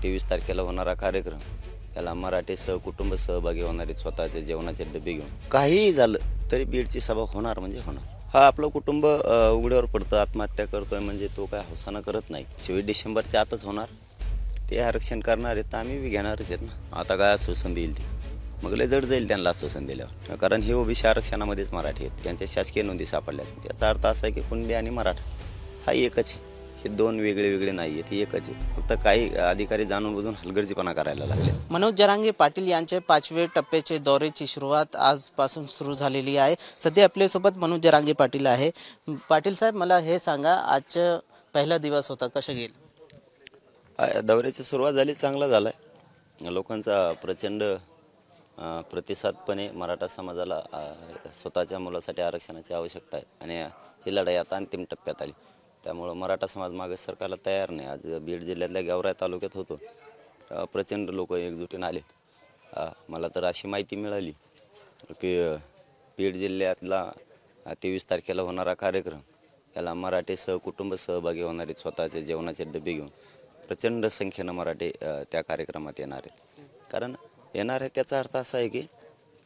23 तारखेला होणारा कार्यक्रम याला मराठी सहकुटुंब सहभागी होणार आहेत, स्वतःचे जेवणाचे डबे घेऊन. काहीही झालं तरी बीडची सभा होणार म्हणजे होणार. हा आपलं कुटुंब उघड्यावर पडतं, आत्महत्या करतोय म्हणजे तो काय हौसानं करत नाही. 24 डिसेंबरच्या आतच होणार. ते आरक्षण करणार आहेत तर आम्ही बी घेणारच आहेत ना. आता काय आश्वासन देईल ते, मग लय जड जाईल त्यांना आश्वासन दिल्यावर. कारण हे ओबीसी आरक्षणामध्येच मराठी आहेत, त्यांच्या शासकीय नोंदी सापडल्यात. याचा अर्थ असा आहे की कुणबी आणि मराठा हा एकच आहे. हे दोन वेगळे वेगळे नाही आहेत, हे एकच आहे. फक्त काही अधिकारी जाणून बुजून हलगर्जीपणा करायला लागले. मनोज जरांगे पाटील यांचे 5वे टप्प्याचे दौऱ्याची सुरुवात आजपासून सुरू झालेली आहे. सध्या आपल्यासोबत मनोज जरांगे पाटील आहे. पाटील साहेब, मला हे सांगा, आजचा पहिला दिवस होता, कसं गेलं? दौऱ्याची सुरुवात झाली, चांगला झाला आहे. लोकांचा प्रचंड प्रतिसादपणे मराठा समाजाला स्वतःच्या मुलासाठी आरक्षणाची आवश्यकता आहे आणि ही लढाई आता अंतिम टप्प्यात आली. त्यामुळं मराठा समाज मागे सरकारला तयार नाही. आज बीड जिल्ह्यातल्या गेवराई तालुक्यात होतो, प्रचंड लोक एकजुटीने आले. मला तर अशी माहिती मिळाली की बीड जिल्ह्यातला 23 तारखेला होणारा कार्यक्रम याला मराठी सहकुटुंब सहभागी होणार आहेत, स्वतःचे जेवणाचे डबे घेऊन. प्रचंड संख्येनं मराठी त्या कार्यक्रमात येणार आहेत. कारण येणार आहे त्याचा अर्थ असा आहे की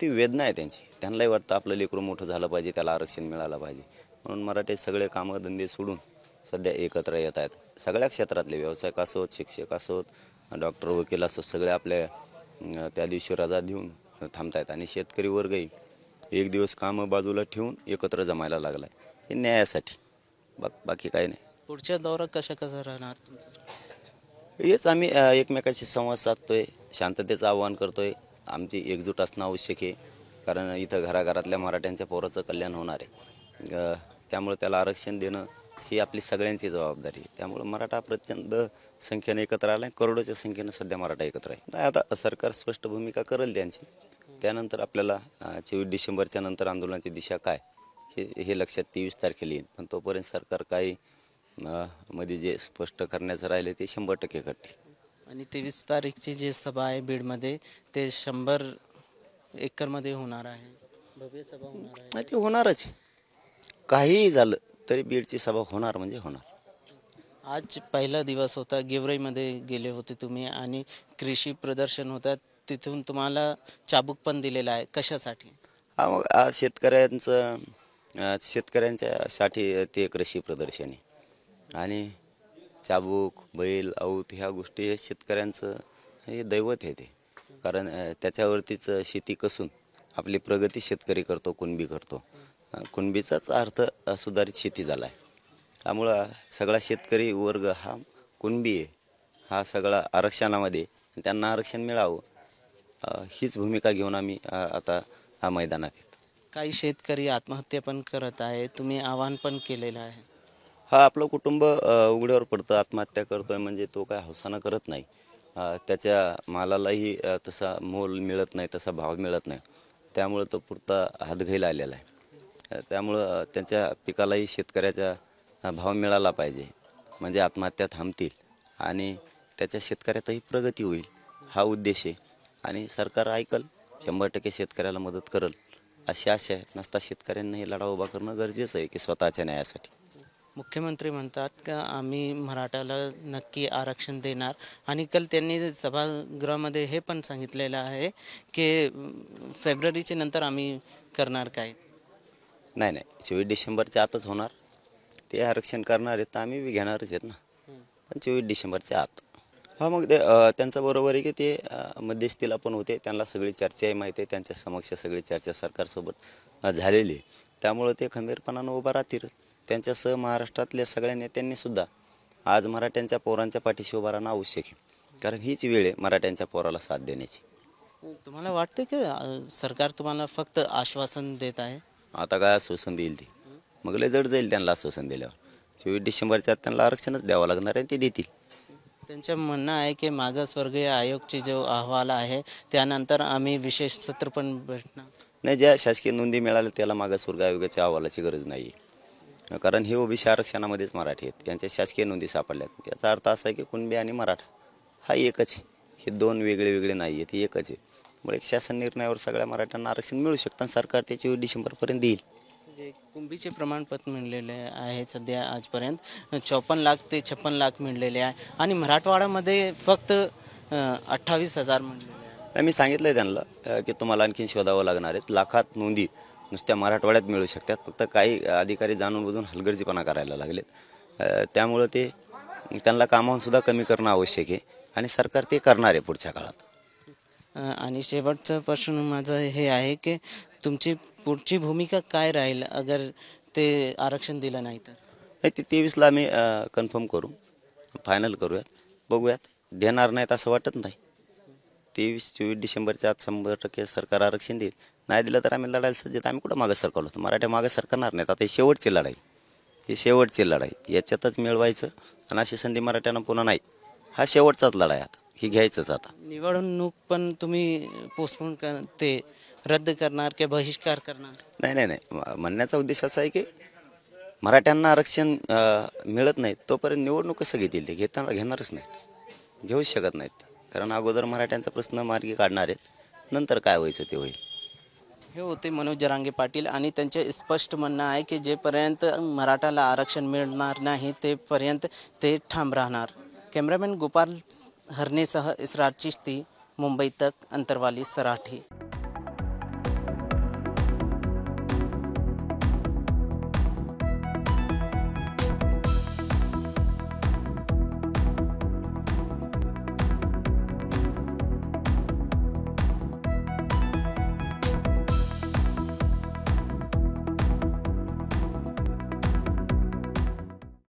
ती वेदना आहे त्यांची. त्यांनाही वाटतं आपलं लेकरू मोठं झालं पाहिजे, त्याला आरक्षण मिळालं पाहिजे. म्हणून मराठी सगळे कामधंदे सोडून सध्या एकत्र येत आहेत. सगळ्या क्षेत्रातले व्यावसायिक असोत, शिक्षक असोत, डॉक्टर वकील असोत, सगळे आपल्या त्या दिवशी रजा देऊन थांबत आहेत. आणि शेतकरी वर्गही एक दिवस कामं बाजूला ठेवून एकत्र जमायला लागला आहे, हे न्यायासाठी. बाकी काही नाही. पुढच्या दौरा कसं राहणार तुमचं? हेच आम्ही एकमेकाशी संवाद साधतोय, शांततेचं आवाहन करतोय. आमची एकजूट असणं आवश्यक आहे, कारण इथं घराघरातल्या मराठ्यांच्या पोराचं कल्याण होणार आहे. त्यामुळे त्याला आरक्षण देणं ही आपली सगळ्यांची जबाबदारी आहे. त्यामुळे मराठा प्रचंड संख्येने एकत्र आला आहे, करोडोच्या संख्येनं सध्या मराठा एकत्र आहे. नाही, आता सरकार स्पष्ट भूमिका करेल त्यांची. त्यानंतर आपल्याला 24 डिसेंबरच्या नंतर आंदोलनाची दिशा काय हे लक्षात 23 तारखेला येईल. पण तोपर्यंत सरकार काही मध्ये जे स्पष्ट करण्याचं राहिले ते 100% करतील. आणि 23 तारीखची जी सभा आहे बीडमध्ये, ते 100 एकरमध्ये होणार आहे, भव्य सभा होणार आहे. ते होणारच. काहीही झालं तरी बीडची सभा होणार म्हणजे होणार. आज पहिला दिवस होता, गेवराईमध्ये गेले होते तुम्ही आणि कृषी प्रदर्शन होतं, तिथून तुम्हाला चाबूक पण दिलेला आहे, कशासाठी? मग आज शेतकऱ्यांच्यासाठी ते कृषी प्रदर्शन आहे. आणि चाबूक, बैल, औत ह्या गोष्टी हे शेतकऱ्यांचं हे दैवत आहे ते. कारण त्याच्यावरतीच शेती कसून आपली प्रगती शेतकरी करतो, कुणबी करतो. कुणबीचाच अर्थ सुधारित शेती झाला आहे. त्यामुळं सगळा शेतकरी वर्ग हा कुणबी आहे. हा सगळा आरक्षणामध्ये, त्यांना आरक्षण मिळावं हीच भूमिका घेऊन आम्ही आता मैदानात येतो. काही शेतकरी आत्महत्या पण करत आहे, तुम्ही आवाहन पण केलेलं आहे. हा आपलं कुटुंब उघड्यावर पडतं, आत्महत्या करतोय म्हणजे तो काय हौसानं करत नाही. त्याच्या मालालाही तसा मोल मिळत नाही, तसा भाव मिळत नाही. त्यामुळं तो पुरता हातघाईला आलेला आहे. त्यामुळं त्यांच्या पिकालाही शेतकऱ्याचा भाव मिळाला पाहिजे, म्हणजे आत्महत्या थांबतील आणि त्याच्या शेतकऱ्यातही प्रगती होईल, हा उद्देश आहे. आणि सरकार ऐकल, 100% शेतकऱ्याला मदत करेल अशी आशा आहे. नसता शेतकऱ्यांना हे लढा उभा करणं गरजेचं आहे की स्वतःच्या न्यायासाठी. मुख्यमंत्री म्हणतात का आम्ही मराठाला नक्की आरक्षण देणार, आणि काल त्यांनी सभागृहामध्ये हे पण सांगितलेलं आहे की फेब्रुवारीच्या नंतर आम्ही करणार काय? नाही, 24 डिसेंबरच्या आतच होणार. ते आरक्षण करणार आहेत तर आम्ही बी घेणारच आहेत ना. पण 24 डिसेंबरच्या आत. मग ते त्यांचं बरोबर आहे की ते मध्यस्थीला पण होते, त्यांना सगळी चर्चाही माहिती आहे, त्यांच्या समक्ष सगळी चर्चा सरकारसोबत झालेली आहे. त्यामुळं ते खंबीरपणानं उभा राहतील. त्यांच्यासह महाराष्ट्रातल्या सगळ्या नेत्यांनीसुद्धा आज मराठ्यांच्या पोरांच्या पाठीशी उभा राहणं आवश्यक आहे. कारण हीच वेळ आहे मराठ्यांच्या पोराला साथ देण्याची. तुम्हाला वाटतं की सरकार तुम्हाला फक्त आश्वासन देत आहे? आता काय आश्वासन देईल ते, मग लय जड जाईल त्यांना आश्वासन दिल्यावर. 24 डिसेंबरच्या आत त्यांना आरक्षणच द्यावं लागणार आहे, ते देतील. त्यांचं म्हणणं आहे की मागासवर्गीय आयोगचे जो अहवाल आहे त्यानंतर आम्ही विशेष सत्र पण भेटणार. नाही, ज्या शासकीय नोंदी मिळाल्या त्याला मागासवर्ग आयोगाच्या अहवालाची गरज नाही. कारण हे ओबीसी आरक्षणामध्येच मराठी आहेत, त्यांच्या शासकीय नोंदी सापडल्यात. याचा अर्थ असा आहे की कुणबी आणि मराठा हा एकच आहे. हे दोन वेगळे वेगळे नाही आहेत, हे एकच आहे. त्यामुळे एक शासन निर्णयावर सगळ्या मराठ्यांना आरक्षण मिळू शकतं. सरकार ते 24 डिसेंबरपर्यंत देईल. जे कुंभीचे प्रमाणपत्र मिळलेले आहे सध्या आजपर्यंत 54 लाख ते 56 लाख मिळलेले आहे, आणि मराठवाड्यामध्ये फक्त 28,000 म्हणलेले आहे. तर मी सांगितलं आहे त्यांना की तुम्हाला आणखीन शोधावं लागणार आहेत. लाखात नोंदी नुसत्या मराठवाड्यात मिळू शकतात. फक्त काही अधिकारी जाणून बुजून हलगर्जीपणा करायला लागलेत. त्यामुळं ते त्यांना कामावून सुद्धा कमी करणं आवश्यक आहे आणि सरकार ते करणार आहे पुढच्या काळात. आणि शेवटचा प्रश्न माझा हे आहे की तुमची पुढची भूमिका काय राहील अगर ते आरक्षण दिलं नाही तर? नाही, ते 23ला आम्ही कन्फर्म करू, फायनल करूयात, बघूयात. देणार नाहीत असं वाटत नाही. 23-24 डिसेंबरच्या आत 100% सरकार आरक्षण देईल. नाही दिलं तर आम्ही लढायला सज्ज. आम्ही कुठं मागं सरकारलो होतो? मराठ्या मागं सरकारणार नाहीत. आता ही शेवटची लढाई, ही शेवटची लढाई. याच्यातच मिळवायचं आणि अशी संधी मराठ्यांना पुन्हा नाही. हा शेवटचाच लढाई आता, ही घ्यायचंच आता. निवडणूक पण तुम्ही पोस्टपोन ते रद्द करणार की बहिष्कार करणार? नाही. म्हणण्याचा उद्देश असा आहे की मराठ्यांना आरक्षण मिळत नाही तोपर्यंत निवडणूक कसं घेतील? ते घेणारच नाहीत, घेऊच शकत नाहीत. कारण अगोदर मराठ्यांचा प्रश्न मार्गी काढणार आहेत, नंतर काय व्हायचं ते होईल. हे होते मनोज जरांगे पाटील आणि त्यांचे स्पष्ट म्हणणं आहे की जेपर्यंत मराठाला आरक्षण मिळणार नाही तेपर्यंत ते ठाम राहणार. कॅमेरामॅन गोपाल हरणेसह इसरार चिश्ती, मुंबई तक, अंतरवाली, सराठी.